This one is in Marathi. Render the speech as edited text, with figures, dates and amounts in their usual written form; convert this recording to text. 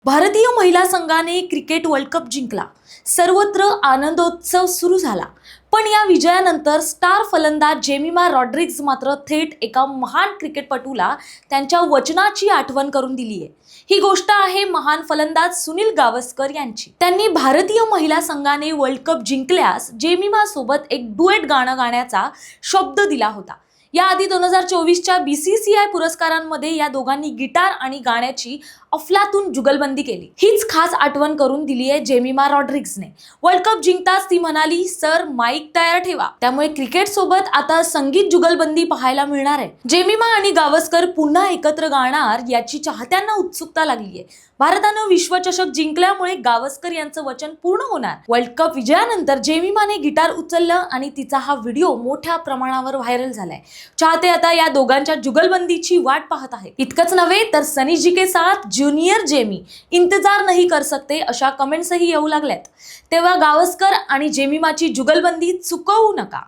भारतीय महिला संघाने क्रिकेट वर्ल्ड कप जिंकला. सर्वत्र आनंदोत्सव सुरू झाला. पण या विजयानंतर स्टार फलंदाज जेमिमा रॉड्रिग्ज मात्र थेट एका महान क्रिकेटपटूला त्यांच्या वचनाची आठवण करून दिली आहे. ही गोष्ट आहे महान फलंदाज सुनील गावस्कर यांची. त्यांनी भारतीय महिला संघाने वर्ल्ड कप जिंकल्यास जेमिमा सोबत एक डुएट गाणं गाण्याचा शब्द दिला होता. याआधी 2024च्या BCCI पुरस्कारांमध्ये या दोघांनी गिटार आणि गाण्याची अफलातून जुगलबंदी केली. हीच खास आठवण करून दिली आहे जेमिमा रॉड्रिग्जने. वर्ल्ड कप जिंकताच ती म्हणाली, सर माईक तयार ठेवा. त्यामुळे क्रिकेट सोबत आता संगीत जुगलबंदी पाहायला मिळणार आहे. जेमिमा आणि गावस्कर पुन्हा एकत्र गाणार याची चाहत्यांना उत्सुकता लागली आहे. भारतानं विश्वचषक जिंकल्यामुळे गावस्कर यांचं वचन पूर्ण होणार. वर्ल्ड कप विजयानंतर जेमिमाने गिटार उचललं आणि तिचा हा व्हिडिओ मोठ्या प्रमाणावर व्हायरल झालाय. चाहते आता या दोघांच्या जुगलबंदीची वाट पाहत आहेत. इतकंच नव्हे तर सनी जी के साथ जूनियर जेमी इंतजार नहीं कर सकते अशा कमेंट्सही येऊ लागल्यात. तेव्हा गावस्कर आणि जेमिमाची जुगलबंदी चुकवू नका.